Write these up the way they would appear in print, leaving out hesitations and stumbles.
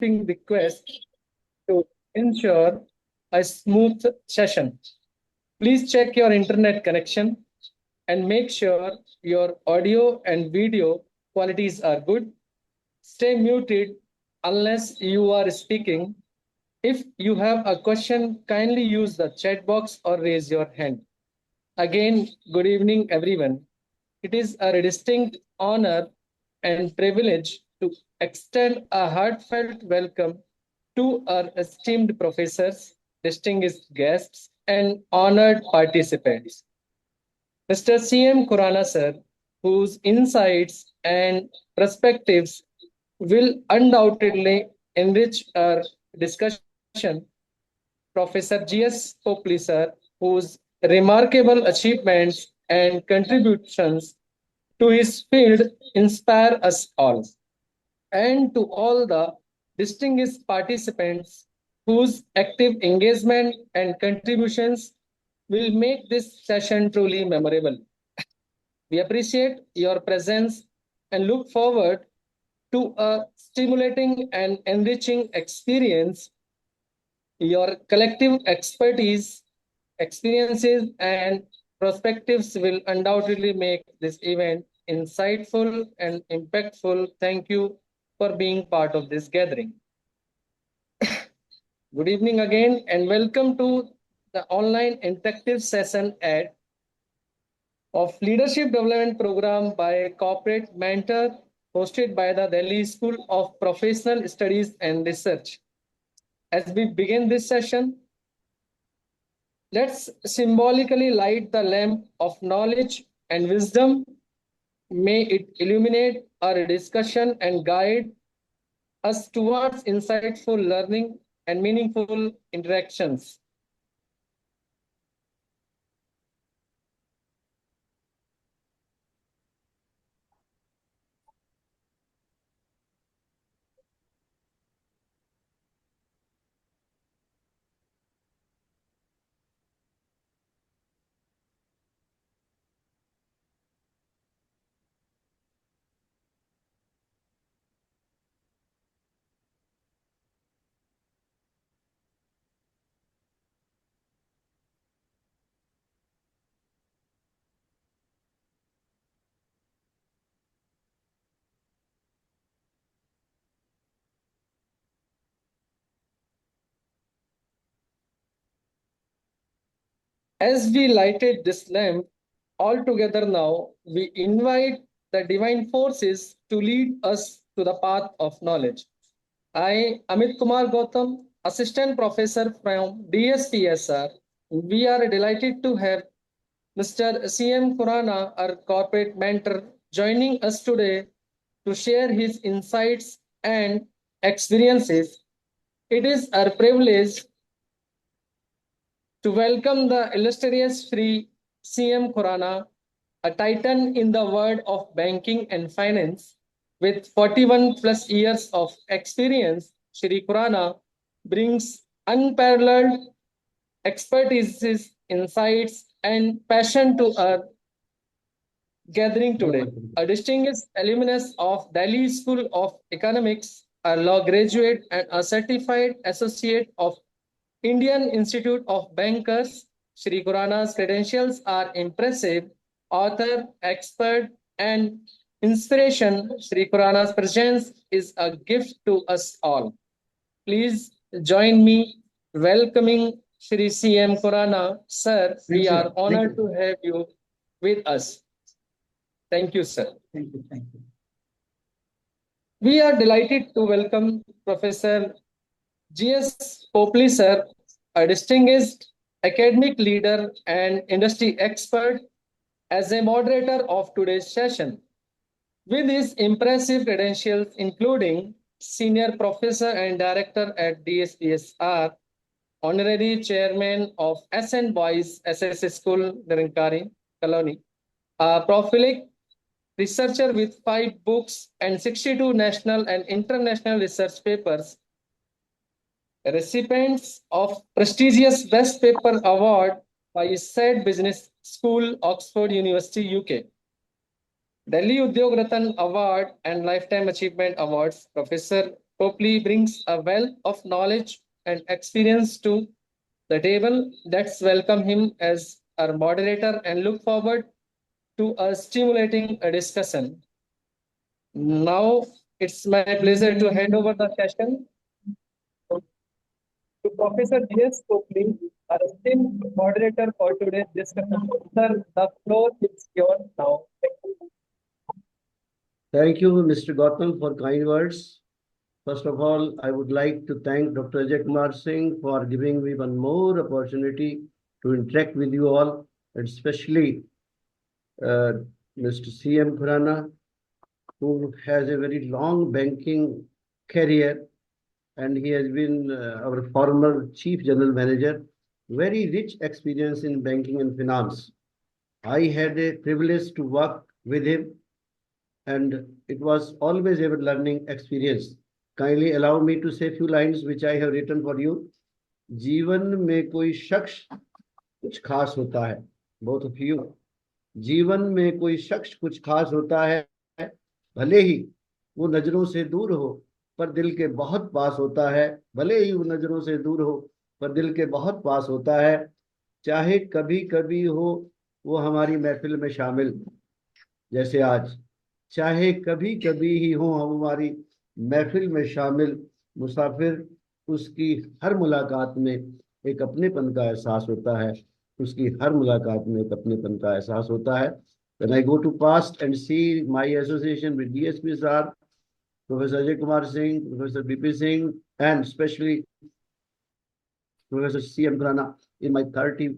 request to ensure a smooth session. Please check your internet connection and make sure your audio and video qualities are good. Stay muted unless you are speaking. If you have a question, kindly use the chat box or raise your hand. Again, good evening, everyone. It is a distinct honor and privilege to extend a heartfelt welcome to our esteemed professors, distinguished guests, and honored participants. Mr. C.M. Khurana, sir, whose insights and perspectives will undoubtedly enrich our discussion. Professor G.S. Popli, sir, whose remarkable achievements and contributions to his field inspire us all, and to all the distinguished participants whose active engagement and contributions will make this session truly memorable. We appreciate your presence and look forward to a stimulating and enriching experience. Your collective expertise, experiences, and perspectives will undoubtedly make this event insightful and impactful. Thank you for being part of this gathering. Good evening again, and welcome to the online interactive session of Leadership Development Program by Corporate Mentor, hosted by the Delhi School of Professional Studies and Research. As we begin this session, let's symbolically light the lamp of knowledge and wisdom. May it illuminate our discussion and guide us towards insightful learning and meaningful interactions. As we lighted this lamp, all together now, we invite the divine forces to lead us to the path of knowledge. I, Amit Kumar Gautam, Assistant Professor from DSPSR. We are delighted to have Mr. C.M. Khurana, our corporate mentor, joining us today to share his insights and experiences. It is our privilege to welcome the illustrious Shri C.M. Khurana, a titan in the world of banking and finance. With 41 plus years of experience, Shri Khurana brings unparalleled expertise, insights, and passion to our gathering today. A distinguished alumnus of Delhi School of Economics, a law graduate, and a certified associate of Indian Institute of Bankers. Shri Khurana's credentials are impressive. Author, expert, and inspiration. Shri Khurana's presence is a gift to us all. Please join me welcoming Shri C.M. Khurana. Sir, we are honored to have you with us. Thank you, sir. Thank you. Thank you. We are delighted to welcome Professor G.S. Popli, sir, a distinguished academic leader and industry expert, as a moderator of today's session. With his impressive credentials, including Senior Professor and Director at DSPSR, Honorary Chairman of SN Boys SS School, Nirankari, Colony, a prolific researcher with 5 books and 62 national and international research papers, recipients of prestigious Best Paper Award by said Business School, Oxford University, UK. Delhi Udyog Ratan Award and Lifetime Achievement Awards, Professor Copley brings a wealth of knowledge and experience to the table. Let's welcome him as our moderator and look forward to a stimulating discussion. Now, it's my pleasure to hand over the session to Professor J.S. Copley, our esteemed moderator for today's discussion. Sir, the floor is yours now. Thank you, Mr. Gautam, for kind words. First of all, I would like to thank Dr. Ajay Kumar Singh for giving me one more opportunity to interact with you all, and especially uh, Mr. C.M. Khurana, who has a very long banking career, and he has been our former Chief General Manager, very rich experience in banking and finance. I had a privilege to work with him, and it was always a learning experience. Kindly allow me to say a few lines which I have written for you. जीवन में कोई शख्स कुछ खास होता है, both of you. जीवन में कोई शख्स कुछ खास होता है, भले ही वो नजरों से दूर हो पर दिल के बहुत पास होता है, भले ही वो नजरों से दूर हो पर दिल के बहुत पास होता है, चाहे कभी कभी हो वो हमारी महफिल में शामिल जैसे आज, चाहे कभी कभी ही हो हम हमारी महफिल में शामिल, मुसाफिर उसकी हर मुलाकात में एक अपनेपन का एहसास होता है, उसकी हर मुलाकात में एक अपनेपन का एहसास होता है. When I go to past and see my association with DSP sir, Professor Ajay Kumar Singh, Professor BP Singh, and especially Professor C.M. Khurana in my 30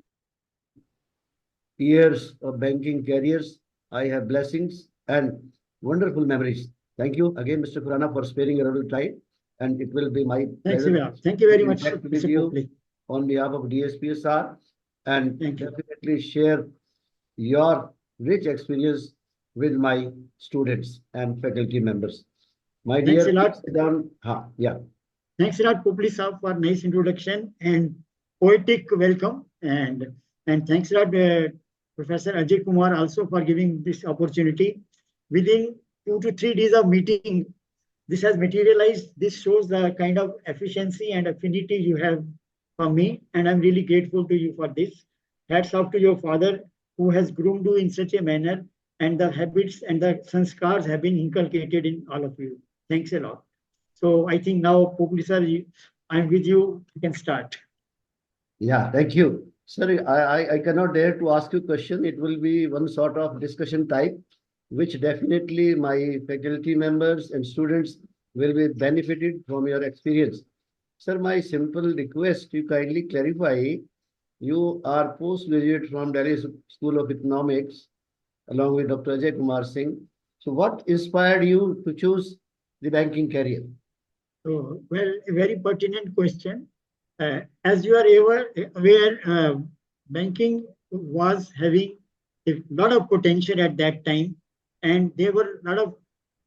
years of banking careers, I have blessings and wonderful memories. Thank you again, Mr. Khurana, for sparing your little time. And it will be my pleasure. Thank you very much, with you on behalf of DSPSR, and definitely share your rich experience with my students and faculty members. My dear, thanks a lot. Thanks a lot, Copley sir, for nice introduction and poetic welcome. And thanks a lot, Professor Ajay Kumar, also for giving this opportunity. Within 2 to 3 days of meeting, this has materialized. This shows the kind of efficiency and affinity you have for me, and I'm really grateful to you for this. Hats off to your father, who has groomed you in such a manner, and the habits and the sanskars have been inculcated in all of you. Thanks a lot. So I think now, Copley sir, I'm with you. You can start. Yeah, thank you. Sir, I cannot dare to ask you a question. It will be one sort of discussion type, which definitely my faculty members and students will be benefited from your experience. Sir, my simple request, you kindly clarify, you are post-graduate from Delhi School of Economics, along with Dr. Ajay Kumar Singh. So what inspired you to choose the banking career? Oh, well, a very pertinent question. As you are aware, banking was having a lot of potential at that time, and there were a lot of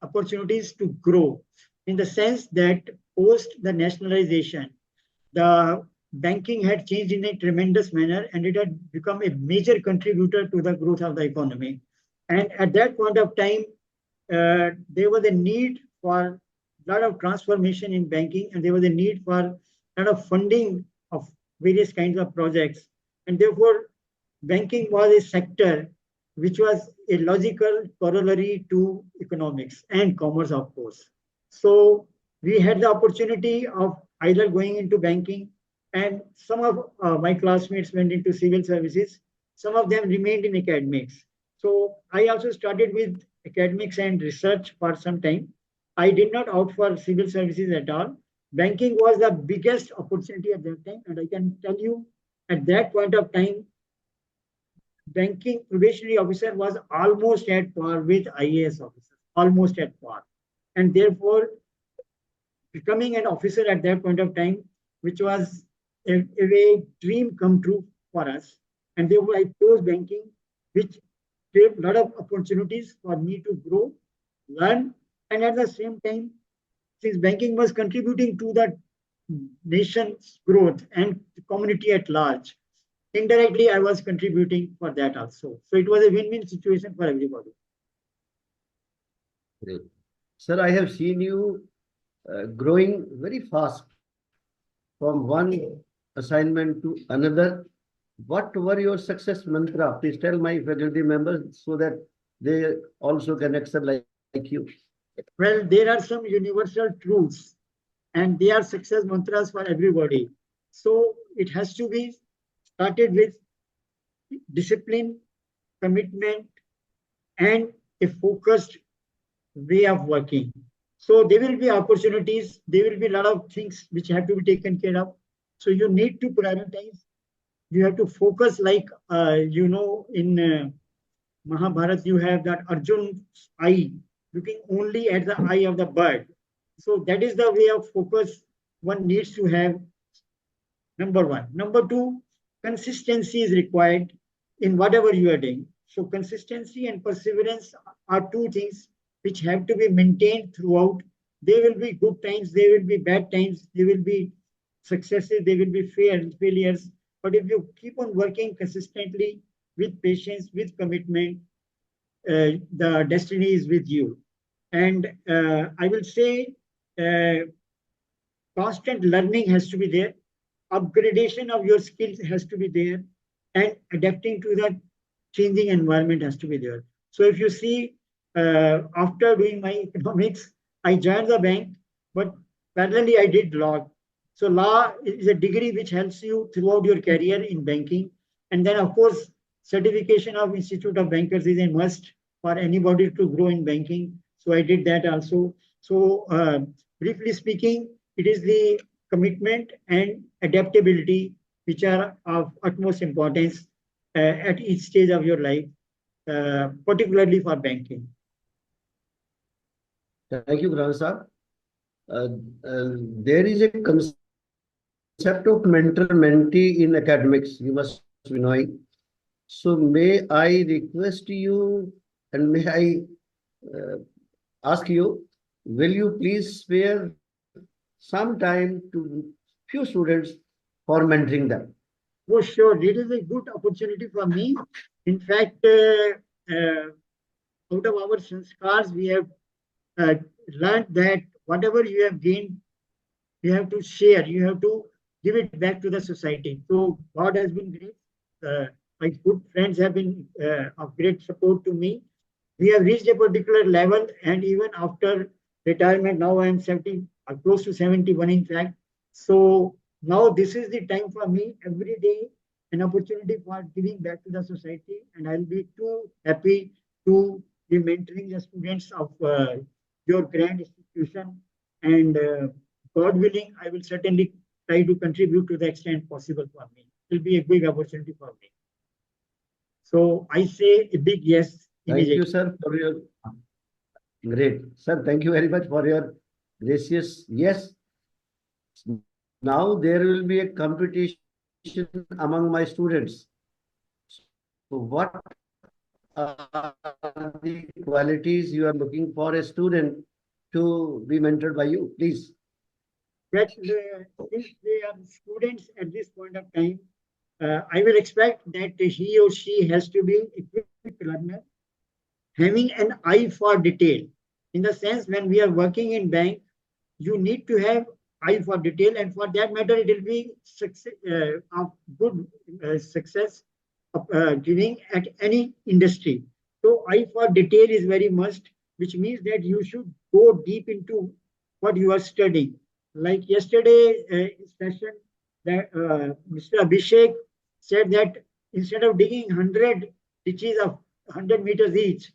opportunities to grow, in the sense that post the nationalization, the banking had changed in a tremendous manner, and it had become a major contributor to the growth of the economy. And at that point of time, there was a need for a lot of transformation in banking, and there was a need for a lot of funding of various kinds of projects. And therefore, banking was a sector which was a logical corollary to economics and commerce, of course. So we had the opportunity of either going into banking, and some of my classmates went into civil services. Some of them remained in academics. So I also started with academics and research for some time. I did not opt for civil services at all. Banking was the biggest opportunity at that time. And I can tell you, at that point of time, banking probationary officer was almost at par with IAS officers, almost at par. And therefore, becoming an officer at that point of time, which was a dream come true for us. And therefore, I chose banking, which gave a lot of opportunities for me to grow, learn, and at the same time, since banking was contributing to the nation's growth and the community at large, indirectly, I was contributing for that also. So it was a win-win situation for everybody. Great. Sir, I have seen you growing very fast from one assignment to another. What were your success mantra? Please tell my faculty members so that they also can excel like you. Well, there are some universal truths and they are success mantras for everybody. So it has to be started with discipline, commitment, and a focused way of working. So there will be opportunities, there will be a lot of things which have to be taken care of. So you need to prioritize. You have to focus like, in Mahabharata, you have that Arjun's eye, looking only at the eye of the bird. So that is the way of focus one needs to have, number one. Number two, consistency is required in whatever you are doing. So consistency and perseverance are two things which have to be maintained throughout. There will be good times, there will be bad times, there will be successes, there will be failures. But if you keep on working consistently with patience, with commitment, the destiny is with you. And I will say constant learning has to be there, upgradation of your skills has to be there, and adapting to the changing environment has to be there. So if you see, after doing my economics, I joined the bank, but parallelly I did law. So law is a degree which helps you throughout your career in banking. And then of course, certification of Institute of Bankers is a must for anybody to grow in banking. So I did that also. So briefly speaking, it is the commitment and adaptability which are of utmost importance at each stage of your life, particularly for banking. Thank you, Khurana sir. There is a concept of mentor-mentee in academics, you must be knowing. So may I request you and may I ask you, will you please spare some time to few students for mentoring them? Oh, sure. It is a good opportunity for me. In fact, out of our sanskars, we have learned that whatever you have gained, you have to share, you have to give it back to the society. So God has been great. My good friends have been of great support to me. We have reached a particular level, and even after retirement, now I am 70, close to 71 in fact. So now this is the time for me every day, an opportunity for giving back to the society, and I'll be too happy to be mentoring the students of your grand institution. And God willing, I will certainly try to contribute to the extent possible for me. It will be a big opportunity for me. So I say a big yes. Thank you, sir, for your great. Sir, thank you very much for your gracious yes. Now there will be a competition among my students. So what are the qualities you are looking for a student to be mentored by you? Please. That since they are students at this point of time, I will expect that he or she has to be a quick learner, having an eye for detail. In the sense, when we are working in bank, you need to have eye for detail, and for that matter, it will be success, of good success of giving at any industry. So, eye for detail is very must, which means that you should go deep into what you are studying. Like yesterday session, that Mr. Abhishek said that instead of digging 100 ditches of 100 meters each,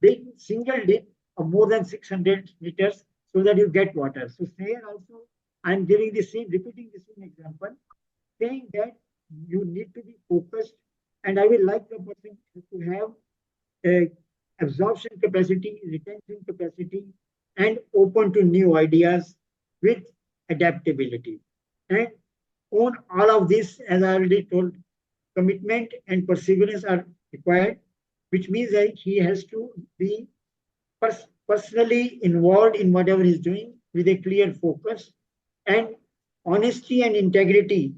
they single dip of more than 600 meters so that you get water. So here also, I'm giving the same, repeating the same example, saying that you need to be focused, and I will like the person to have a absorption capacity, retention capacity, and open to new ideas with adaptability. And on all of this, as I already told, commitment and perseverance are required, which means that he has to be personally involved in whatever he's doing with a clear focus, and honesty and integrity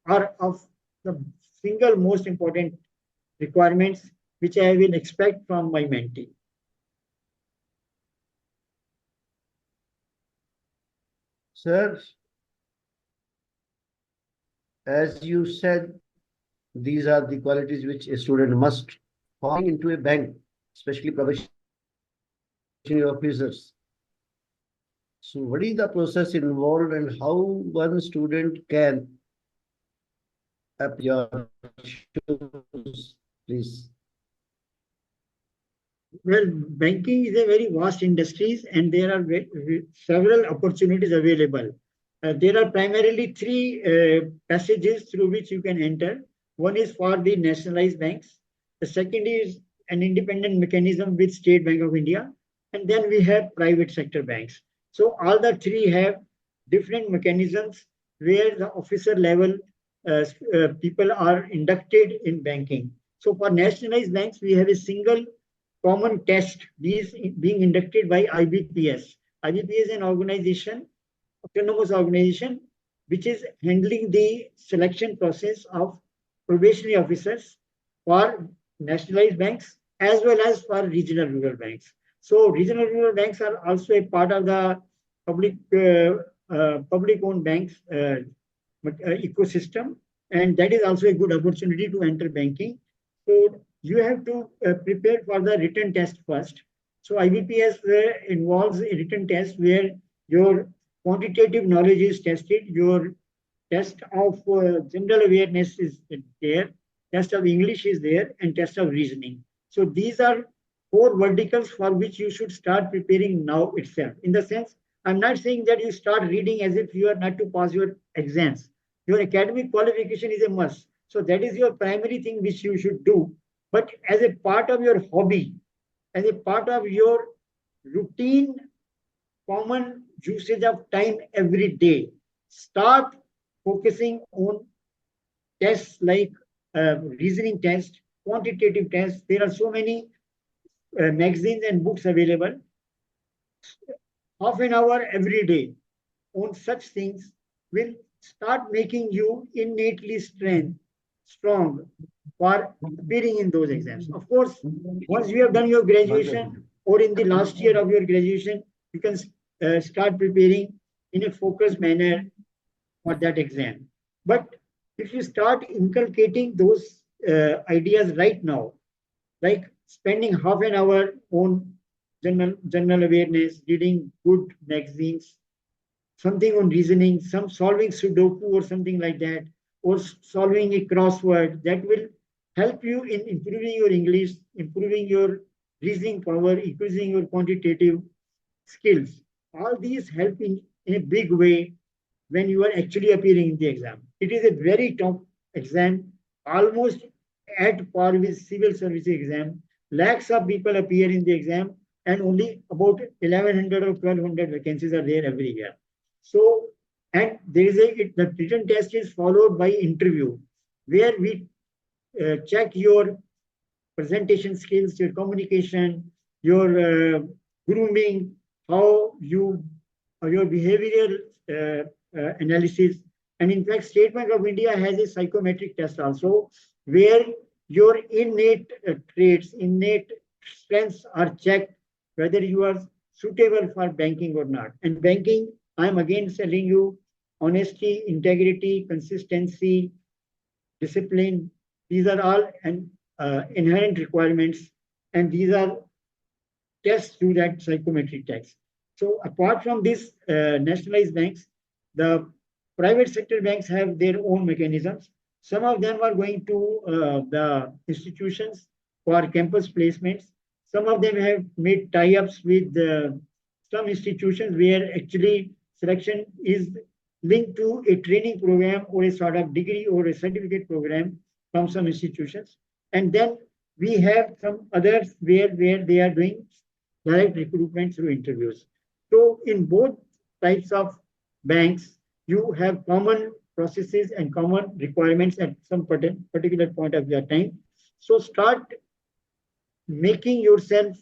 are of the single most important requirements which I will expect from my mentee. Sir, as you said, these are the qualities which a student must find into a bank, especially probation officers. So what is the process involved and how one student can apply your shoes, please? Well, banking is a very vast industry and there are several opportunities available. There are primarily three passages through which you can enter. One is for the nationalized banks. The second is an independent mechanism with State Bank of India. And then we have private sector banks. So all the three have different mechanisms where the officer level people are inducted in banking. So for nationalized banks, we have a single common test. These being inducted by IBPS. IBPS is an organization, autonomous organization, which is handling the selection process of probationary officers for nationalized banks as well as for regional rural banks. So regional rural banks are also a part of the public owned banks ecosystem, and that is also a good opportunity to enter banking. So you have to prepare for the written test first. So IBPS involves a written test where your quantitative knowledge is tested, your test of general awareness is there, test of English is there, and test of reasoning. So these are four verticals for which you should start preparing now itself. In the sense, I'm not saying that you start reading as if you are not to pass your exams. Your academic qualification is a must. So that is your primary thing which you should do. But as a part of your hobby, as a part of your routine, common usage of time every day, start focusing on tests like reasoning test, quantitative tests. There are so many magazines and books available. Half an hour every day on such things will start making you innately strong for appearing in those exams. Of course, once you have done your graduation or in the last year of your graduation, you can start preparing in a focused manner for that exam. But if you start inculcating those ideas right now, like spending half an hour on general awareness, reading good magazines, something on reasoning, some solving Sudoku or something like that, or solving a crossword, that will help you in improving your English, improving your reasoning power, increasing your quantitative skills. All these help in a big way when you are actually appearing in the exam. It is a very tough exam, almost at par with civil service exam. Lakhs of people appear in the exam, and only about 1100 or 1200 vacancies are there every year. So, and there is the written test is followed by interview, where we check your presentation skills, your communication, your grooming, how you, your behavioral analysis. And in fact, State Bank of India has a psychometric test also, where your innate traits, innate strengths are checked, whether you are suitable for banking or not. And banking, I'm again telling you, honesty, integrity, consistency, discipline, these are all inherent requirements, and these are tests through that psychometric test. So apart from these nationalized banks, the private sector banks have their own mechanisms. Some of them are going to the institutions for campus placements. Some of them have made tie-ups with some institutions where actually selection is linked to a training program or a sort of degree or a certificate program from some institutions. And then we have some others where they are doing direct recruitment through interviews. So in both types of banks, you have common processes and common requirements at some particular point of your time. So start making yourself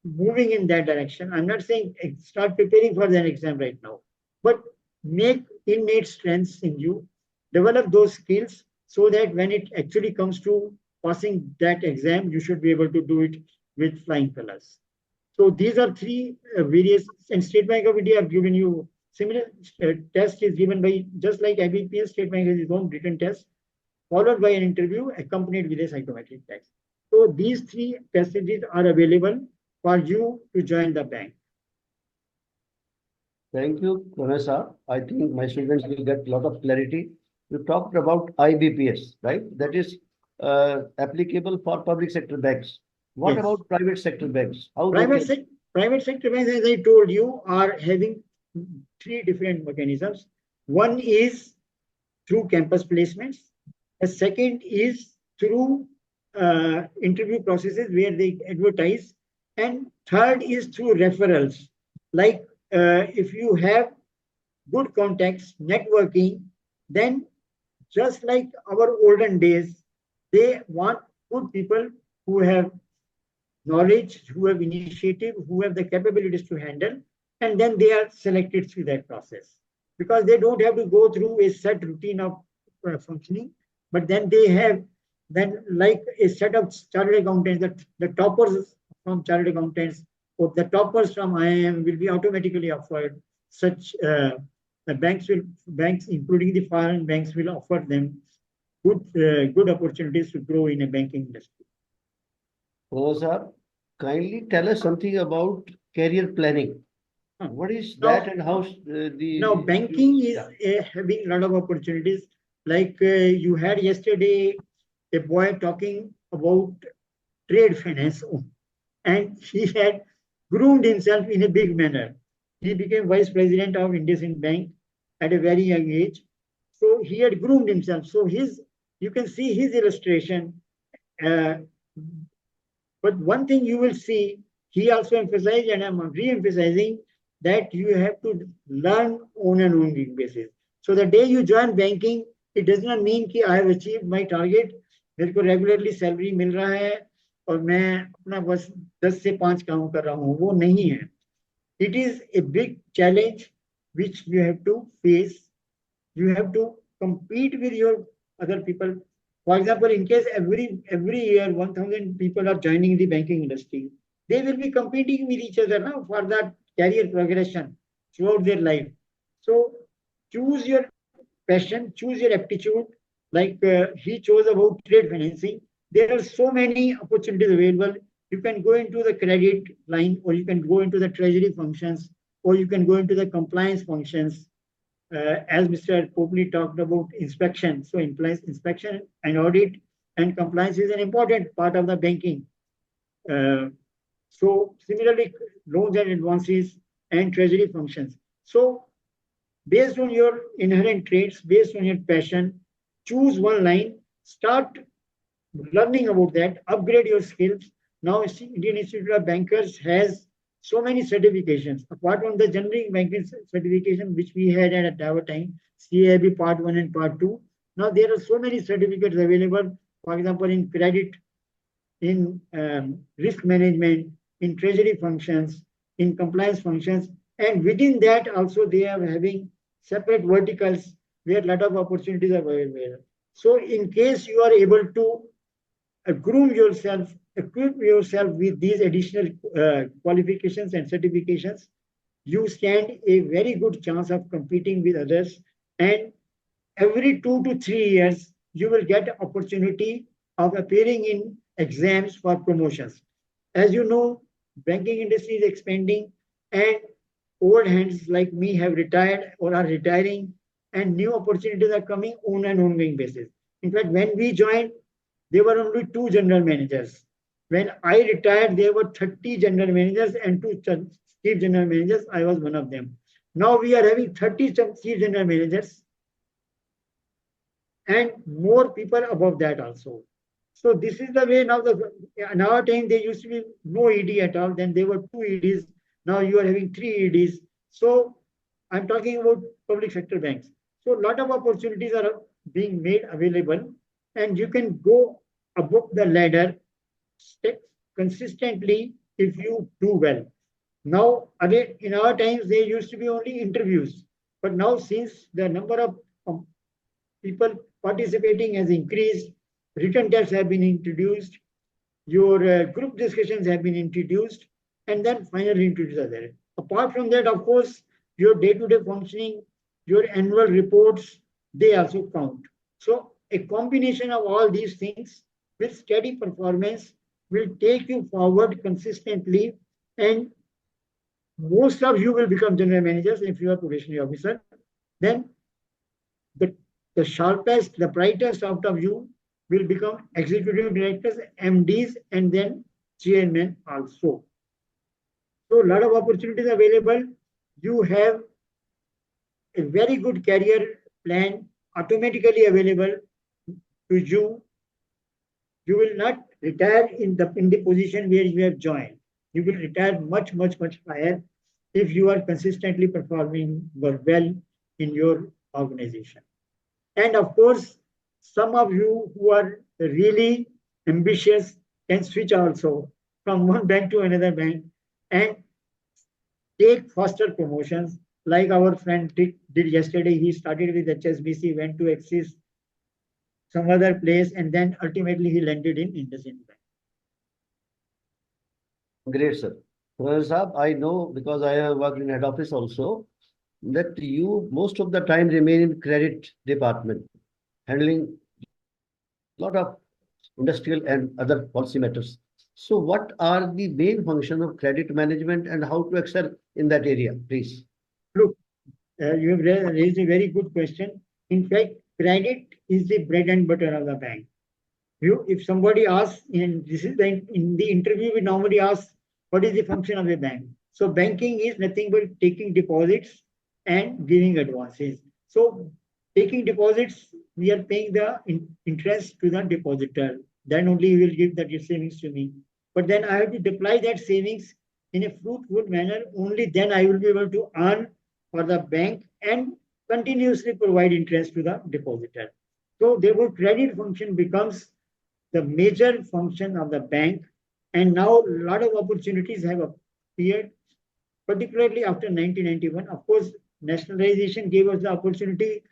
moving in that direction. I'm not saying start preparing for that exam right now, but make innate strengths in you, develop those skills so that when it actually comes to passing that exam, you should be able to do it with flying colors. So these are three various, and State Bank of India have given you similar test is given by, just like IBPS, State Bank has its own written test, followed by an interview accompanied with a psychometric test. So these three passages are available for you to join the bank. Thank you, Professor. I think my students will get a lot of clarity. You talked about IBPS, right? That is applicable for public sector banks. What Yes. about private sector banks? How they can... Private sector banks, as I told you, are having three different mechanisms. One is through campus placements. The second is through interview processes where they advertise. And third is through referrals. Like if you have good contacts, networking, then just like our olden days, they want good people who have knowledge, who have initiative, who have the capabilities to handle, and then they are selected through that process. Because they don't have to go through a set routine of functioning, but then they have then like a set of chartered accountants, the toppers from chartered accountants or the toppers from IIM will be automatically offered. Such banks, including the foreign banks, will offer them good opportunities to grow in a banking industry. Sir, kindly tell us something about career planning. What is that and how Now, banking is having a lot of opportunities. Like you had yesterday a boy talking about trade finance, and he had groomed himself in a big manner. He became vice president of IndusInd Bank at a very young age. So he had groomed himself. So you can see his illustration. But one thing you will see, he also emphasized, and I'm re-emphasizing, that you have to learn on an ongoing basis. So the day you join banking, it does not mean कि I have achieved my target, मेरे को regularly salary मिल रहा है और मैं अपना बस 10 से 5 काम कर रहा हूँ, वो नहीं है. It is a big challenge which you have to face. You have to compete with your other people. For example, in case every year 1,000 people are joining the banking industry, they will be competing with each other now for that career progression throughout their life. So choose your passion, choose your aptitude. Like he chose about trade financing. There are so many opportunities available. You can go into the credit line, or you can go into the treasury functions, or you can go into the compliance functions. As Mr. Popli talked about inspection. So inspection and audit and compliance is an important part of the banking. So similarly, loans and advances and treasury functions. So based on your inherent traits, based on your passion, choose one line, start learning about that, upgrade your skills. Now, Indian Institute of Bankers has so many certifications. Apart from the generic banking certification, which we had at our time, CAIB Part 1 and Part 2, now there are so many certificates available, for example, in credit, in risk management, in treasury functions, in compliance functions, and within that also they are having separate verticals where a lot of opportunities are available. So in case you are able to groom yourself, equip yourself with these additional qualifications and certifications, you stand a very good chance of competing with others. And every 2 to 3 years, you will get opportunity of appearing in exams for promotions. As you know, banking industry is expanding, and old hands like me have retired or are retiring, and new opportunities are coming on an ongoing basis. In fact, when we joined, there were only 2 general managers. When I retired, there were 30 general managers and 2 chief general managers. I was one of them. Now we are having 30 chief general managers and more people above that also. So this is the way now. In our time, there used to be no ED at all. Then there were 2 EDs. Now you are having 3 EDs. So I'm talking about public sector banks. So a lot of opportunities are being made available, and you can go above the ladder consistently if you do well. Now, again, in our times, there used to be only interviews. But now, since the number of people participating has increased, written tests have been introduced, your group discussions have been introduced, and then final interviews are there. Apart from that, of course, your day-to-day functioning, your annual reports, they also count. So a combination of all these things with steady performance will take you forward consistently, and most of you will become general managers if you are probationary officer. Then the, the sharpest, the brightest out of you will become executive directors, MDs, and then chairmen also. So a lot of opportunities available. You have a very good career plan automatically available to you. You will not retire in the position where you have joined. You will retire much higher if you are consistently performing well in your organization. And of course, some of you who are really ambitious can switch also from one bank to another bank and take faster promotions. Like our friend did yesterday, he started with HSBC, went to Axis, some other place, and then ultimately he landed in IndusInd Bank. Great, sir. Khurana Sahab, I know because I have worked in head office also that you most of the time remain in credit department, handling lot of industrial and other policy matters. So what are the main function of credit management and how to excel in that area, please? Look, you have raised a very good question. In fact, credit is the bread and butter of the bank. If somebody asks, this is in the interview, we normally ask, what is the function of a bank? So banking is nothing but taking deposits and giving advances. So taking deposits, we are paying the interest to the depositor. Then only he will give that savings to me. But then I have to deploy that savings in a fruitful manner. Only then I will be able to earn for the bank and continuously provide interest to the depositor. So therefore, credit function becomes the major function of the bank. And now a lot of opportunities have appeared, particularly after 1991. Of course, nationalization gave us the opportunity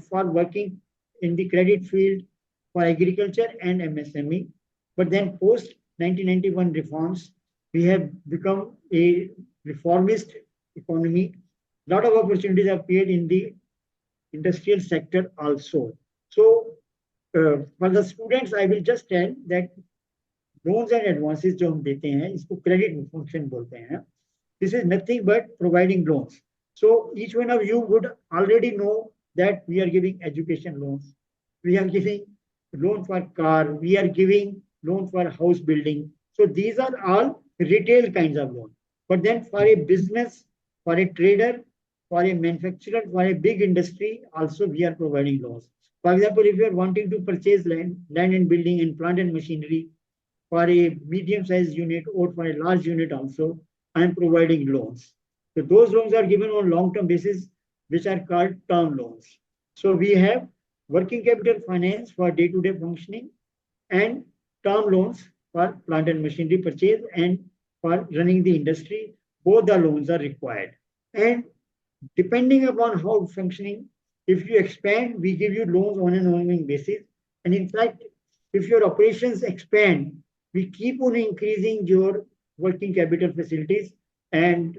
for working in the credit field for agriculture and MSME. But then post 1991 reforms, we have become a reformist economy. A lot of opportunities appeared in the industrial sector also. So for the students, I will just tell that loans and advances जो हम देते हैं इसको credit function बोलते हैं. This is nothing but providing loans. So each one of you would already know that we are giving education loans, we are giving loan for car, we are giving loan for house building. So these are all retail kinds of loans. But then for a business, for a trader, for a manufacturer, for a big industry, also we are providing loans. For example, if you are wanting to purchase land and building and plant and machinery for a medium-sized unit or for a large unit also, I am providing loans. So those loans are given on long-term basis, which are called term loans. So we have working capital finance for day-to-day functioning and term loans for plant and machinery purchase and for running the industry. Both the loans are required. And depending upon how functioning, if you expand, we give you loans on an ongoing basis. And in fact, if your operations expand, we keep on increasing your working capital facilities, and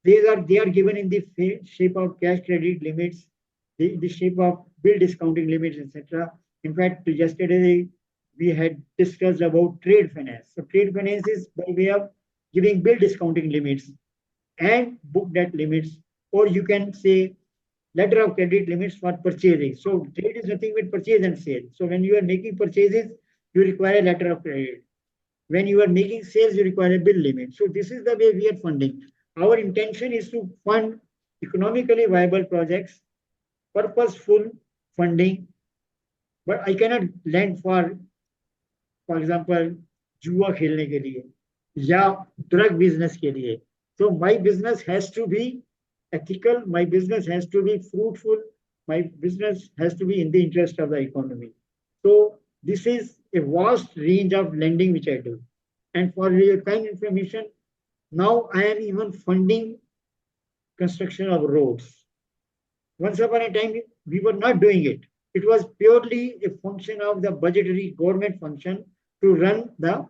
they are given in the shape of cash credit limits, the shape of bill discounting limits, etc. In fact, yesterday we had discussed about trade finance. So trade finance is by way of giving bill discounting limits and book debt limits, or you can say letter of credit limits for purchasing. So trade is nothing but purchase and sale. So when you are making purchases, you require a letter of credit. When you are making sales, you require a bill limit. So this is the way we are funding. Our intention is to fund economically viable projects, purposeful funding, but I cannot lend for example, जुआ खेलने के लिए या drug business के लिए. So my business has to be ethical, my business has to be fruitful, my business has to be in the interest of the economy. So this is a vast range of lending which I do. And for your kind information, now I am even funding construction of roads. Once upon a time, we were not doing it. It was purely a function of the budgetary government function to run the,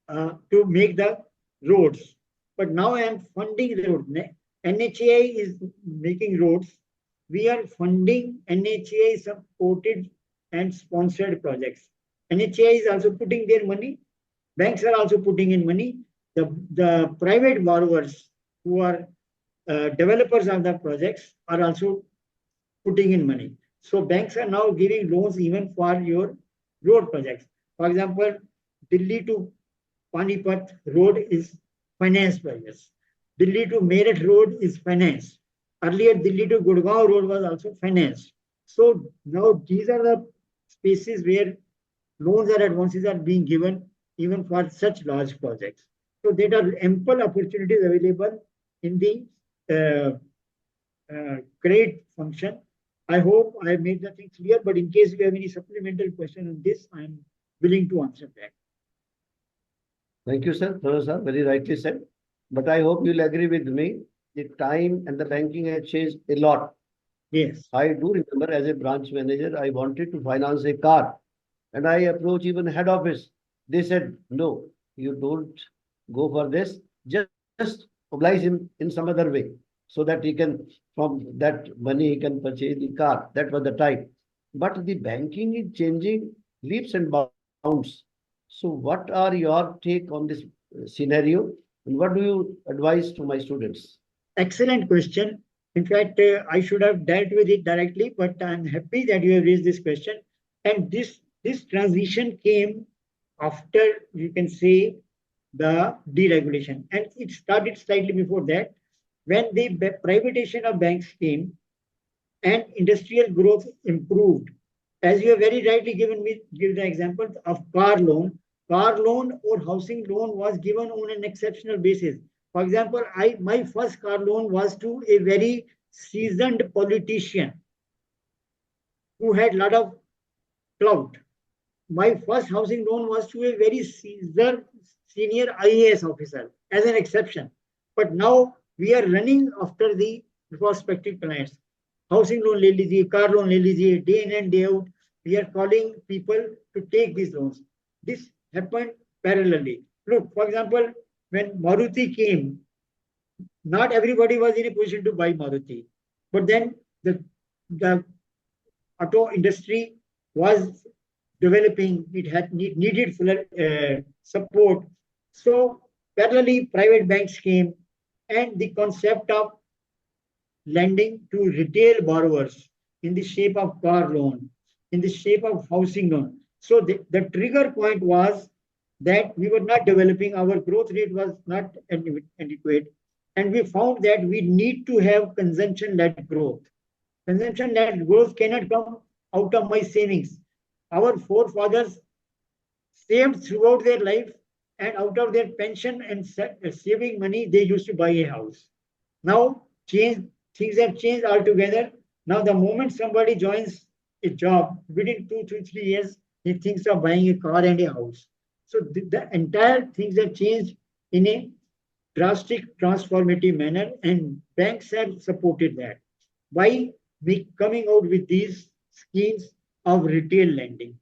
to make the roads. But now I am funding the road. NHAI is making roads. We are funding NHAI supported and sponsored projects. NHAI is also putting their money. Banks are also putting in money. The private borrowers who are developers of the projects are also putting in money. So banks are now giving loans even for your road projects. For example, Delhi to Panipat road is financed by us. Delhi to Meerut road is financed. Earlier, Delhi to Gurgaon road was also financed. So now these are the spaces where loans or advances are being given even for such large projects. So there are ample opportunities available in the credit function. I hope I have made the thing clear, but in case you have any supplemental question on this, I am willing to answer that. Thank you, sir. No, sir, very rightly said. But I hope you'll agree with me. The time and the banking has changed a lot. Yes. I do remember as a branch manager, I wanted to finance a car and I approached even head office. They said, no, you don't go for this. Just oblige him in some other way so that he can, from that money, he can purchase the car. That was the time. But the banking is changing leaps and bounds. So what are your take on this scenario? And what do you advise to my students? Excellent question. In fact, I should have dealt with it directly, but I'm happy that you have raised this question. And this transition came after, you can say, the deregulation. And it started slightly before that, when the privatization of banks came and industrial growth improved. As you have very rightly give the example of car loan. Car loan or housing loan was given on an exceptional basis. For example, my first car loan was to a very seasoned politician who had a lot of clout. My first housing loan was to a very senior IAS officer as an exception. But now we are running after the prospective clients. Housing loan le lijiye, car loan le lijiye, day in and day out. We are calling people to take these loans. This happened parallelly. Look, for example, when Maruti came, not everybody was in a position to buy Maruti. But then the auto industry was developing, it had needed support. So parallelly, private banks came, and the concept of lending to retail borrowers in the shape of car loan, in the shape of housing loan. So the trigger point was that we were not developing, our growth rate was not adequate, and we found that we need to have consumption-led growth. Consumption-led growth cannot come out of my savings. Our forefathers saved throughout their life, and out of their pension and saving money, they used to buy a house. Now, things have changed altogether. Now, the moment somebody joins a job, within 2 to 3 years, he thinks of buying a car and a house. So the entire things have changed in a drastic, transformative manner, and banks have supported that by coming out with these schemes of retail lending.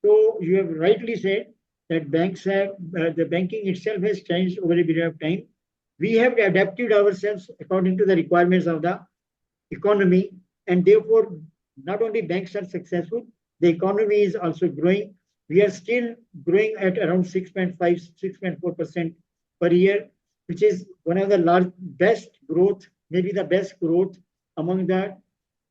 So you have rightly said that banks have, the banking itself has changed over a period of time. We have adapted ourselves according to the requirements of the economy, and therefore not only banks are successful, the economy is also growing. We are still growing at around 6.5, 6.4% per year, which is one of the best growth, maybe the best growth among the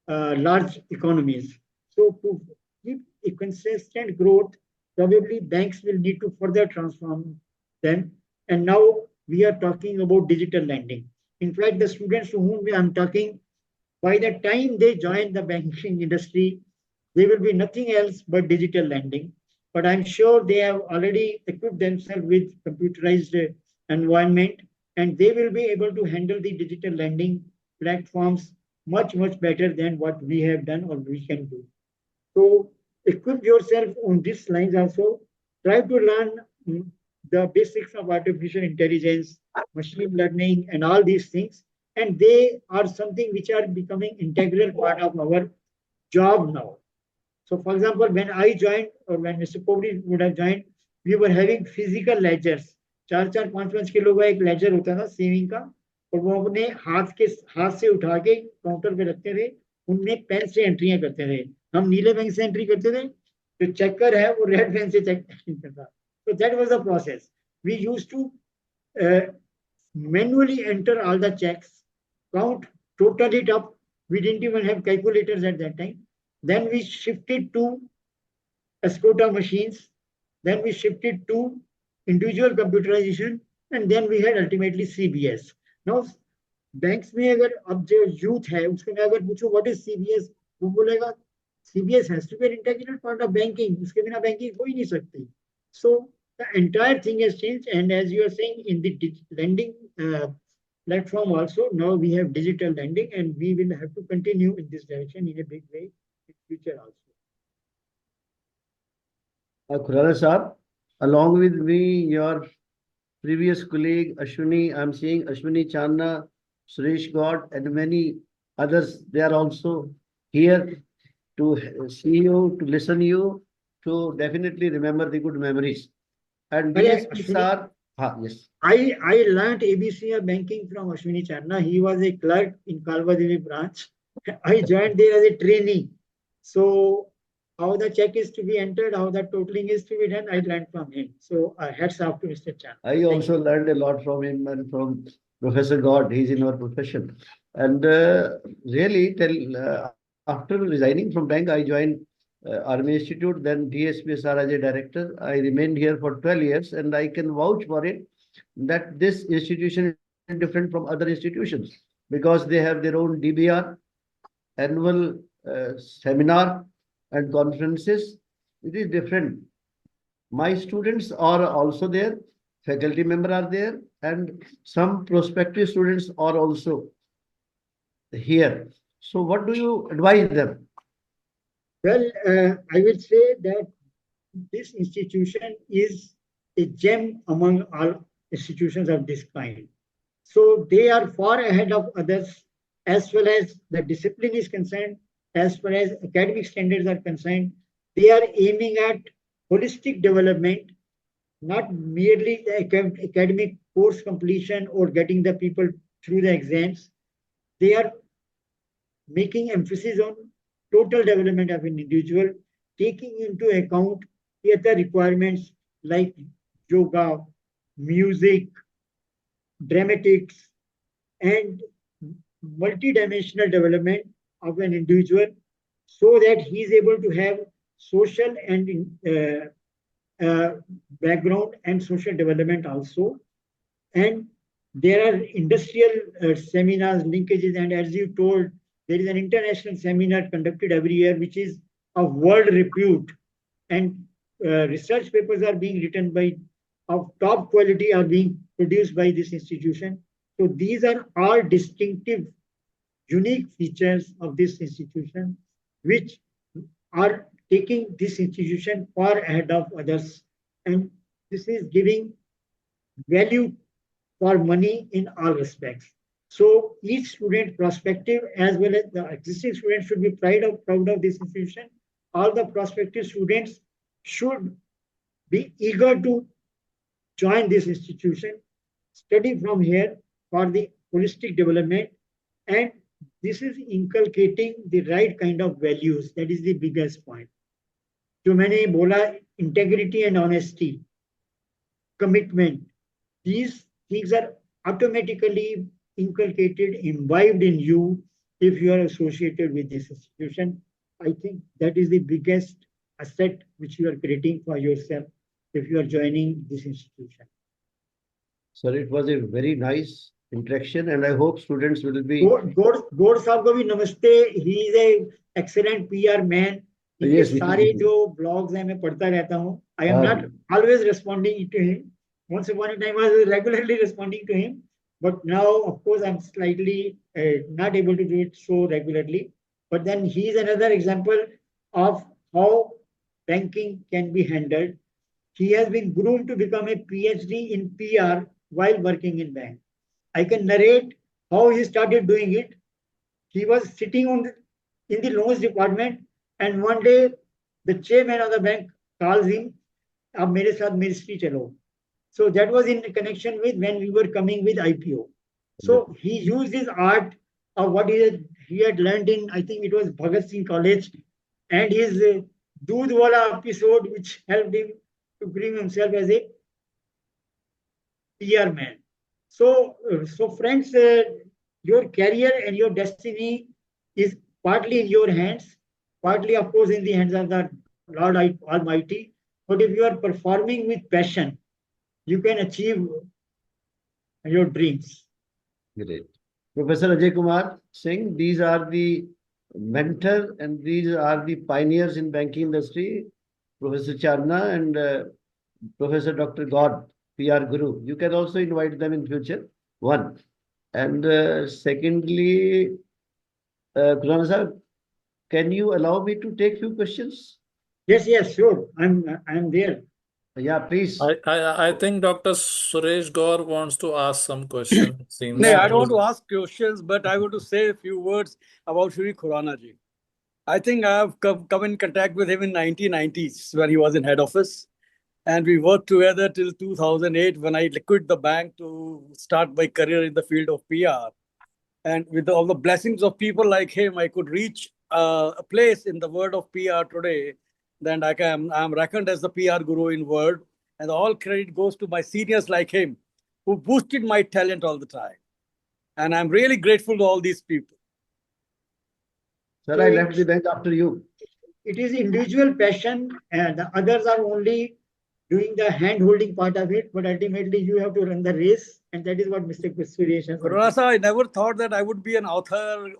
large economies. So to keep a consistent growth, probably banks will need to further transform them. And now we are talking about digital lending. In fact, the students to whom I'm talking, by the time they join the banking industry, they will be nothing else but digital lending. But I'm sure they have already equipped themselves with computerized environment, and they will be able to handle the digital lending platforms much, much better than what we have done or we can do. So equip yourself on these lines also. Try to learn the basics of artificial intelligence, machine learning, and all these things. And they are something which are becoming integral part of our job now. So, for example, when I joined, or when Mr. Kobri would have joined, we were having physical ledgers. 4-4, 5-5 kilo का एक laser होता था saving का, और वो अपने हाथ से उठा के काउंटर पे रखते थे, उनमें पेन से एंट्रियां करते थे। हम नीले पेन से एंट्री करते थे, जो चेकर है वो रेड पेन से चेक करता। तो that was the process. We used to manually enter all the checks, count, total it up. We didn't even have calculators at that time. Then we shifted to Escota machines. Then we shifted to individual computerization, and then we had ultimately CBS. Now, banks में अगर अब जो youth है उसको मैं अगर पूछूं what is CBS, वो बोलेगा CBS has to be an integral part of banking. उसके बिना banking हो ही नहीं सकती. So the entire thing has changed, and as you are saying, in the lending platform also, now we have digital lending, and we will have to continue in this direction in a big way in future also. Khurana Saab, along with me, your previous colleague Ashwini, I'm seeing Ashwini Channa, Suresh God, and many others. They are also here to see you, to listen you, to definitely remember the good memories. And DSP sir, yes. I learned ABC of banking from Ashwini Channa. He was a clerk in Kalvadevi branch. I joined there as a trainee. So how the check is to be entered, how the totaling is to be done, I learned from him. So hats off to Mr. Channa. I also learned a lot from him and from Professor God. He's in our profession. And really, after resigning from bank, I joined Army Institute, then DSPSR as a director. I remained here for 12 years, and I can vouch for it that this institution is different from other institutions because they have their own DBR, annual seminar and conferences. It is different. My students are also there, faculty member are there, and some prospective students are also here. So what do you advise them? Well, I will say that this institution is a gem among all institutions of this kind. So they are far ahead of others as far as the discipline is concerned, as far as academic standards are concerned. They are aiming at holistic development, not merely the academic course completion or getting the people through the exams. They are making emphasis on total development of an individual, taking into account the other requirements like yoga, music, dramatics, and multidimensional development of an individual so that he is able to have social and background and social development also. And there are industrial seminars, linkages, and as you told, there is an international seminar conducted every year, which is of world repute, and research papers are being written by of top quality are being produced by this institution. So these are all distinctive, unique features of this institution, which are taking this institution far ahead of others. And this is giving value for money in all respects. So each student, prospective as well as the existing students, should be proud of this institution. All the prospective students should be eager to join this institution, study from here for the holistic development, and this is inculcating the right kind of values. That is the biggest point. जो मैंने बोला, integrity and honesty, commitment, these things are automatically inculcated, imbibed in you if you are associated with this institution. I think that is the biggest asset which you are creating for yourself if you are joining this institution. Sir, it was a very nice interaction, and I hope students will be. गौर साहब को भी नमस्ते. He is a excellent PR man. इनके सारे जो blogs हैं मैं पढ़ता रहता हूँ. I am not always responding to him. Once upon a time I was regularly responding to him, but now of course I'm slightly not able to do it so regularly. But then he is another example of how banking can be handled. He has been groomed to become a PhD in PR while working in bank. I can narrate how he started doing it. He was sitting in the loans department, and one day the chairman of the bank calls him, "Ab mere saath ministry chalo." So that was in connection with when we were coming with IPO. So he used his art of what he had learned in, I think it was Bhagat Singh College, and his Doodh Wala episode, which helped him to bring himself as a PR man. So friends, your career and your destiny is partly in your hands, partly, of course, in the hands of the Lord Almighty. But if you are performing with passion, you can achieve your dreams. Great. Professor Ajay Kumar Singh, these are the mentor and these are the pioneers in banking industry. Professor Charna and Professor Dr. God, PR Guru. You can also invite them in future. One. And secondly, Khurana sir, can you allow me to take few questions? Yes, sure. I'm there. Yeah, please. I think Dr. Suresh Gaur wants to ask some questions. Seems No, Yeah. I don't want to ask questions, but I want to say a few words about Shri Khurana ji. I think I have come in contact with him in 1990s when he was in head office. And we worked together till 2008 when I quit the bank to start my career in the field of PR. And with all the blessings of people like him, I could reach a place in the world of PR today. Then I'm reckoned as the PR guru in world. And all credit goes to my seniors like him who boosted my talent all the time. And I'm really grateful to all these people. Sir, So I left the bank after you. it is individual passion, and the others are only doing the hand holding part of it, but ultimately you have to run the race, and that is what Mr. Suresh has Khurana, I never thought that I would be an author,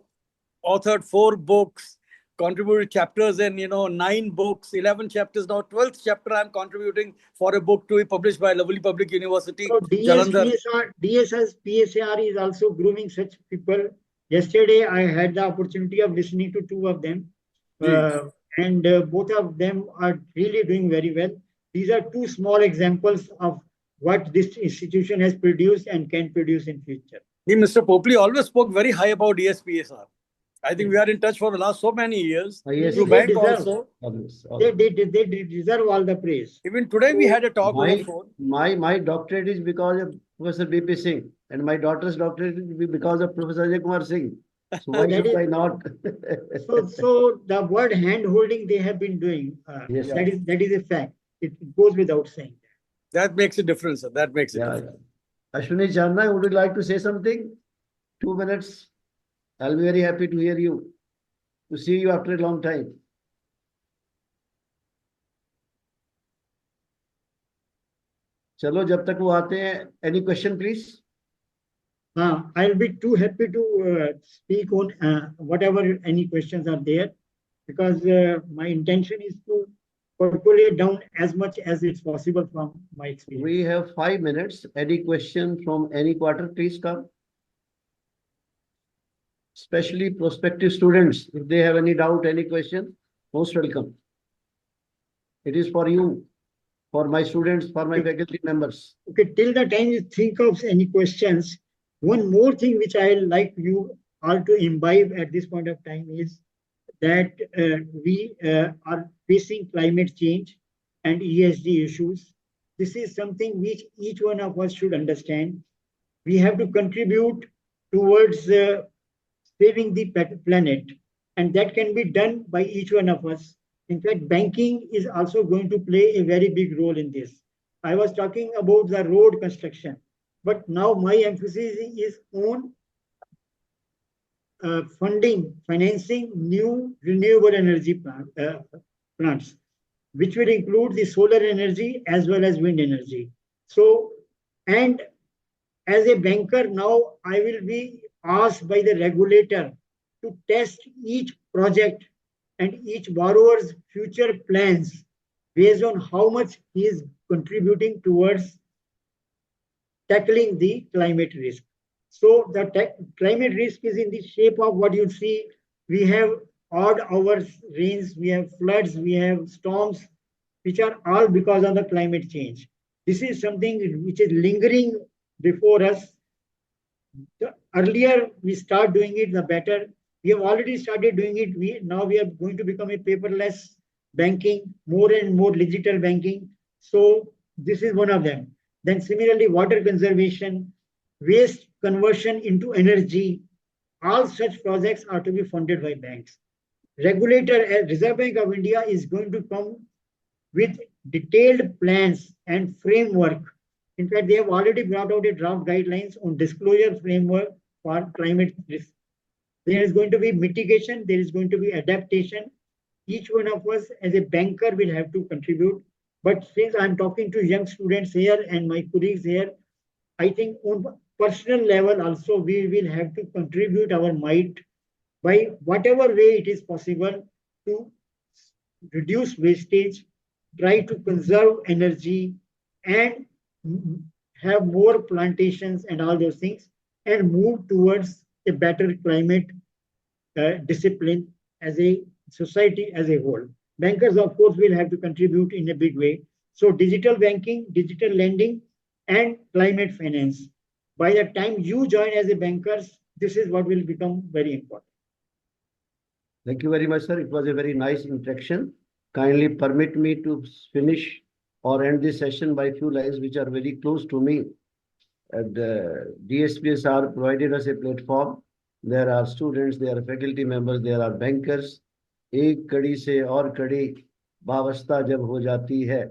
authored 4 books, contributed chapters in 9 books, 11 chapters. Now 12th chapter I'm contributing for a book to be published by Lovely Public University, So Jalandhar. PSR is also grooming such people. Yesterday, I had the opportunity of listening to 2 of them, and both of them are really doing very well. These are 2 small examples of what this institution has produced and can produce in future. Mr. Popley always spoke very high about ESPSR. I think we are in touch for the last so many years. Yes, Through They bank deserve. also. They deserve all the praise. Even today we had a talk on the phone. My doctorate is because of Professor BP Singh, and my daughter's doctorate is because of Professor Ajay Kumar Singh. So why should I not? So the word hand holding they have been doing, Yes, that is a fact. It goes without saying. That makes a difference, sir. That makes a difference. Ashwini Channa, would you like to say something? 2 minutes. I'll be very happy to hear you, to see you after a long time. चलो जब तक वो आते हैं, any question please? I'll be too happy to speak on whatever any questions are there, because my intention is to percolate down as much as it's possible from my experience. We have 5 minutes. Any question from any quarter, please come. Especially prospective students, if they have any doubt, any question, most welcome. It is for you, for my students, for my faculty members. Okay, till the time you think of any questions, one more thing which I like you all to imbibe at this point of time is that we are facing climate change and ESG issues. This is something which each one of us should understand. We have to contribute towards saving the planet, and that can be done by each one of us. In fact, banking is also going to play a very big role in this. I was talking about the road construction, but now my emphasis is on financing new renewable energy plants, which will include the solar energy as well as wind energy. So, and as a banker now, I will be asked by the regulator to test each project and each borrower's future plans based on how much he is contributing towards tackling the climate risk. So the climate risk is in the shape of what you see. We have odd hours rains, we have floods, we have storms, which are all because of the climate change. This is something which is lingering before us. The earlier we start doing it, the better. We have already started doing it. Now we are going to become a paperless banking, more and more digital banking. So this is one of them. Then similarly, water conservation, waste conversion into energy, all such projects are to be funded by banks. Regulator, Reserve Bank of India is going to come with detailed plans and framework. In fact, they have already brought out a draft guidelines on disclosure framework for climate risk. There is going to be mitigation, there is going to be adaptation. Each one of us as a banker will have to contribute. But since I'm talking to young students here and my colleagues here, I think on personal level also we will have to contribute our might by whatever way it is possible to reduce wastage, try to conserve energy, and have more plantations and all those things, and move towards a better climate discipline as a society as a whole. Bankers, of course, will have to contribute in a big way. So digital banking, digital lending, and climate finance. By the time you join as a bankers, this is what will become very important. Thank you very much, sir. It was a very nice interaction. Kindly permit me to finish or end this session by a few lines which are very close to me. And DSPSR provided us a platform. There are students, there are faculty members, there are bankers. एक कड़ी से और कड़ी वाबस्ता जब हो जाती है,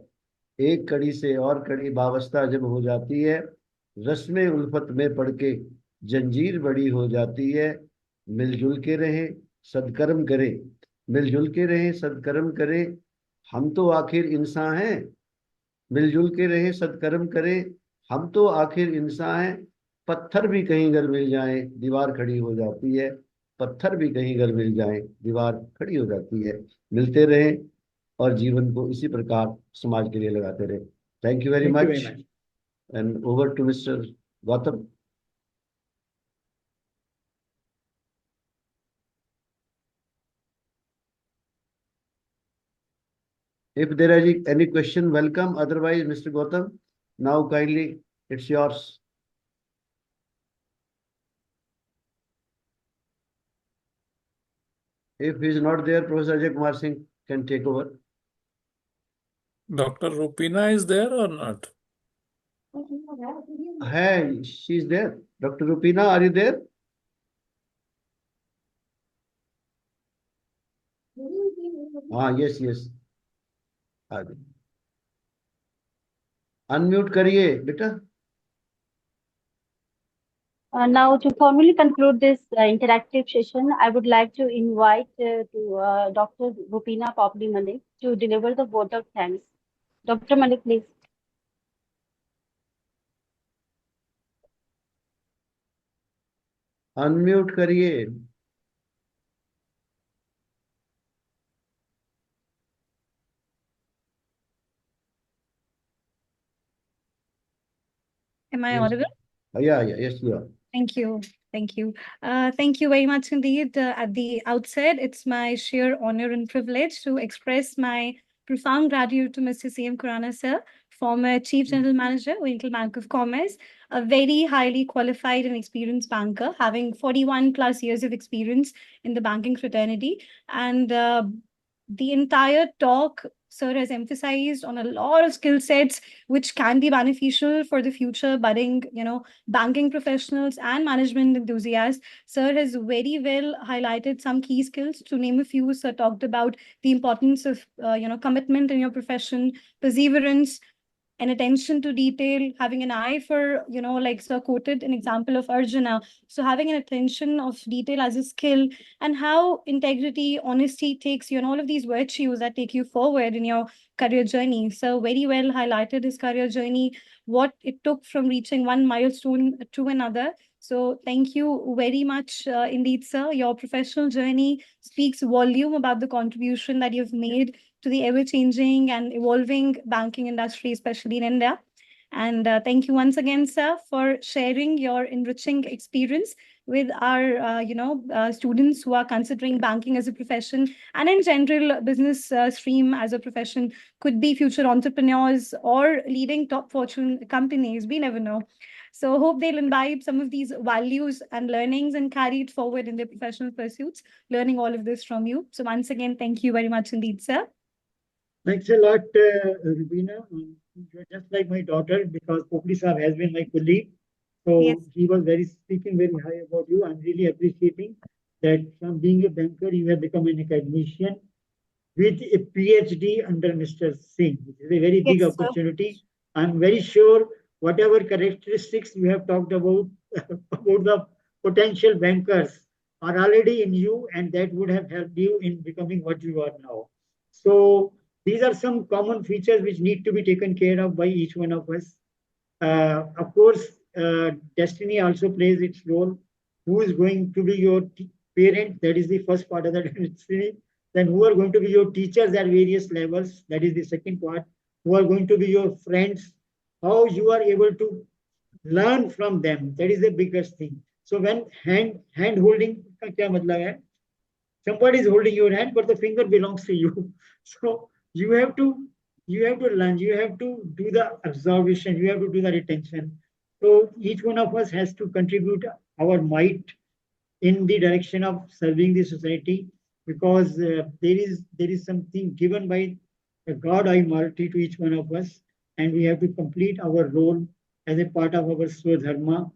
एक कड़ी से और कड़ी वाबस्ता जब हो जाती है, रस्मे उल्फत में पड़ के जंजीर बड़ी हो जाती है। मिलजुल के रहें, सदकर्म करें, मिलजुल के रहें, सदकर्म करें, हम तो आखिर इंसान हैं। मिलजुल के रहें, सदकर्म करें, हम तो आखिर इंसान हैं। पत्थर भी कहीं अगर मिल जाए दीवार खड़ी हो जाती है, पत्थर भी कहीं अगर मिल जाए दीवार खड़ी हो जाती है। मिलते रहें और जीवन को इसी प्रकार समाज के लिए लगाते रहें। Thank you very much and over to mister Gautam. If there is any question, welcome. Otherwise, Mr. Gautam, now kindly, it's yours. If he is not there, Professor Ajay Kumar Singh can take over. Dr. Rupina is there or not? Hey, she is there. Dr. Rupina, are you there? Yes, yes. Unmute करिए बेटा। Now, to formally conclude this interactive session, I would like to invite Dr. Rupina Popli Malik to deliver the vote of thanks. Dr. Malik, please. Unmute करिए। Am I audible? Yeah, yes, you are. Thank you. Thank you. Thank you very much indeed. At the outset, it's my sheer honor and privilege to express my profound gratitude to Mr. C.M. Khurana, sir, former Chief General Manager, Oriental Bank of Commerce, a very highly qualified and experienced banker, having 41 plus years of experience in the banking fraternity. And the entire talk, sir, has emphasized on a lot of skill sets which can be beneficial for the future budding, banking professionals and management enthusiasts. Sir has very well highlighted some key skills. To name a few, sir talked about the importance of, commitment in your profession, perseverance, and attention to detail, having an eye for, like sir quoted an example of Arjuna. So having an attention of detail as a skill, and how integrity, honesty takes you, and all of these virtues that take you forward in your career journey. So very well highlighted his career journey, what it took from reaching one milestone to another. So thank you very much indeed, sir. Your professional journey speaks volume about the contribution that you've made to the ever-changing and evolving banking industry, especially in India. And thank you once again, sir, for sharing your enriching experience with our, students who are considering banking as a profession, and in general, business stream as a profession, could be future entrepreneurs or leading top fortune companies. We never know. So hope they'll imbibe some of these values and learnings and carry it forward in their professional pursuits, learning all of this from you. So once again, thank you very much indeed, sir. Thanks a lot, Rubina. You're just like my daughter, because Popli Saab has been my colleague So Yes. he was speaking very high about you. I'm really appreciating that from being a banker, you have become an academician with a PhD under Mr. Singh. It is a very big Yes, sir. opportunity. I'm very sure whatever characteristics you have talked about, about the potential bankers are already in you, and that would have helped you in becoming what you are now. So these are some common features which need to be taken care of by each one of us. Of course, destiny also plays its role. Who is going to be your parent? That is the first part of the destiny. Then who are going to be your teachers at various levels? That is the second part. Who are going to be your friends? How you are able to learn from them? That is the biggest thing. So when hand holding का क्या मतलब है? Somebody is holding your hand, but the finger belongs to you. So you have to learn, you have to do the observation, you have to do the retention. So each one of us has to contribute our might in the direction of serving the society, because there is something given by the God Almighty to each one of us, and we have to complete our role as a part of our Swadharma.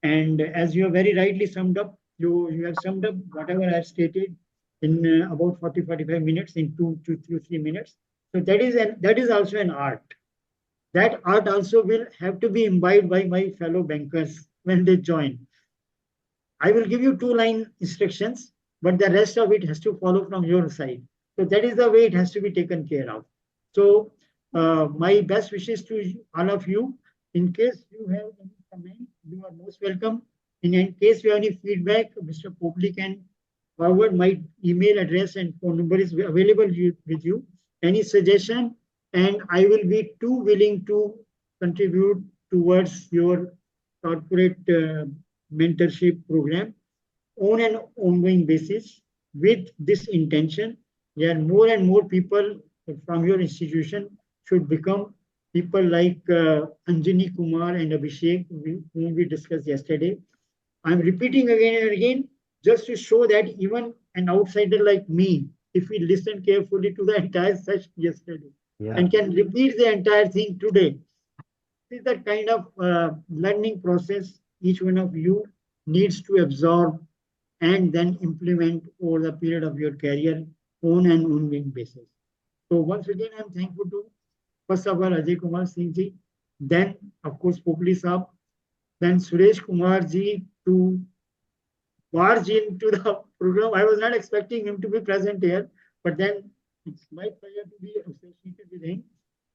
And as you have very rightly summed up, you have summed up whatever I have stated in about 40-45 minutes, in 2 to 3 minutes. So that is also an art. That art also will have to be imbibed by my fellow bankers when they join. I will give you 2-line instructions, but the rest of it has to follow from your side. So that is the way it has to be taken care of. So my best wishes to all of you. In case you have any comment, you are most welcome. In case you have any feedback, Mr. Popli can forward my email address and phone number is available with you. Any suggestion, and I will be too willing to contribute towards your corporate mentorship program on an ongoing basis with this intention. Yeah, more and more people from your institution should become people like Anjani Kumar and Abhishek, whom we discussed yesterday. I'm repeating again and again just to show that even an outsider like me, if we listen carefully to the entire session yesterday and can repeat the entire thing today, this is the kind of learning process each one of you needs to absorb and then implement over the period of your career on an ongoing basis. So once again, I'm thankful to first of all Ajay Kumar Singh ji, then of course Popli Saab, then Suresh Kumar ji to barge into the program. I was not expecting him to be present here, but then it's my pleasure to be associated with him.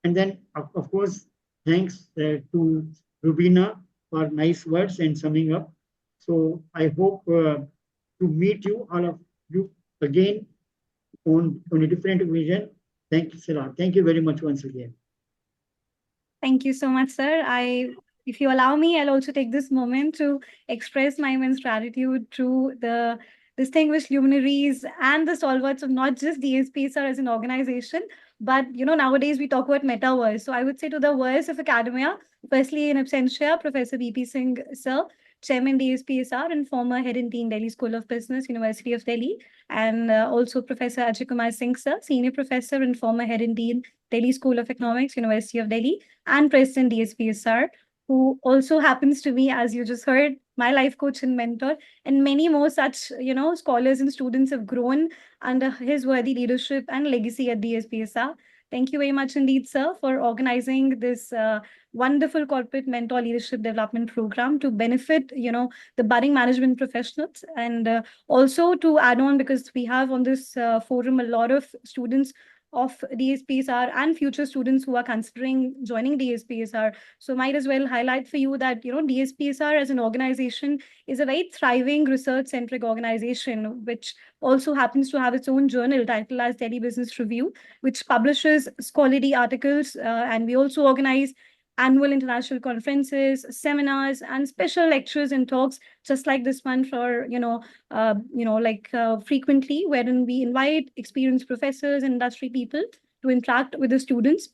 And then, of course, thanks to Rubina for nice words and summing up. So I hope to meet you, all of you, again on a different occasion. Thank you, Sarah. Thank you very much once again. Thank you so much, sir. If you allow me, I'll also take this moment to express my immense gratitude to the distinguished luminaries and the stalwarts of not just DSPSR as an organization, but nowadays we talk about metaverse. So I would say to the verse of academia, firstly in absentia, Professor BP Singh, sir, Chairman DSPSR and former head in Dean Delhi School of Business, University of Delhi, and also Professor Ajay Kumar Singh, sir, Senior Professor and former head in Dean Delhi School of Economics, University of Delhi, and President DSPSR, who also happens to be, as you just heard, my life coach and mentor, and many more such, scholars and students have grown under his worthy leadership and legacy at DSPSR. Thank you very much indeed, sir, for organizing this wonderful corporate mentor leadership development program to benefit, the budding management professionals, and also to add on, because we have on this forum a lot of students of DSPSR and future students who are considering joining DSPSR. So might as well highlight for you that, DSPSR as an organization is a very thriving research-centric organization, which also happens to have its own journal titled as Delhi Business Review, which publishes scholarly articles. And we also organize annual international conferences, seminars, and special lectures and talks, just like this one for, frequently, wherein we invite experienced professors and industry people to interact with the students.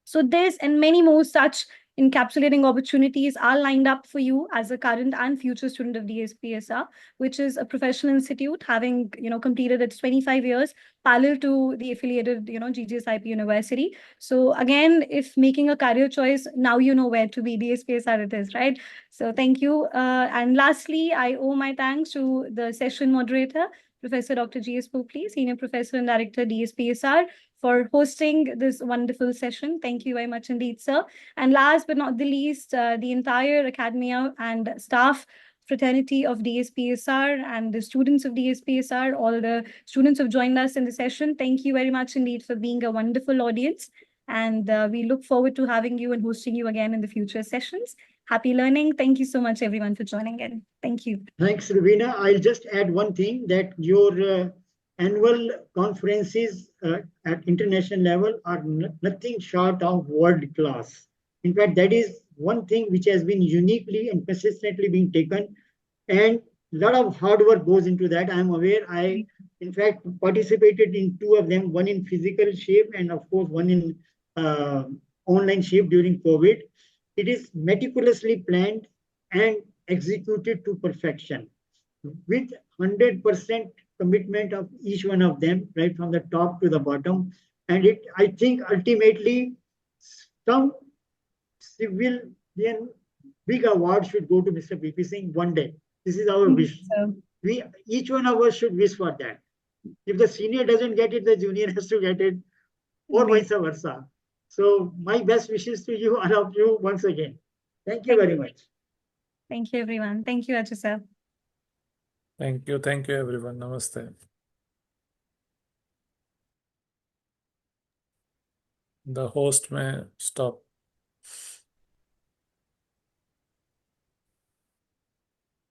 So this and many more such encapsulating opportunities are lined up for you as a current and future student of DSPSR, which is a professional institute having, completed its 25 years parallel to the affiliated, GGSIP University. So again, if making a career choice, now you know where to be. DSPSR it is, right? So thank you. And lastly, I owe my thanks to the session moderator, Professor Dr. G.S. Popli, Senior Professor and Director, DSPSR, for hosting this wonderful session. Thank you very much indeed, sir. And last but not the least, the entire academia and staff fraternity of DSPSR and the students of DSPSR, all the students who have joined us in the session. Thank you very much indeed for being a wonderful audience. And we look forward to having you and hosting you again in the future sessions. Happy learning. Thank you so much, everyone, for joining in. Thank you. Thanks, Rubina. I'll just add one thing, that your annual conferences at international level are nothing short of world class. In fact, that is one thing which has been uniquely and persistently being taken, and a lot of hard work goes into that. I'm aware. I, in fact, participated in 2 of them, one in physical shape and of course one in online shape during COVID. It is meticulously planned and executed to perfection with 100% commitment of each one of them, right from the top to the bottom. And it, I think, ultimately, some civilian big award should go to Mr. VP Singh one day. This is our wish. We, each one of us should wish for that. If the senior doesn't get it, the junior has to get it, or vice versa. So my best wishes to you, all of you, once again. Thank you very much. Thank you, everyone. Thank you, Ajay sir. Thank you everyone. Namaste. The host may stop.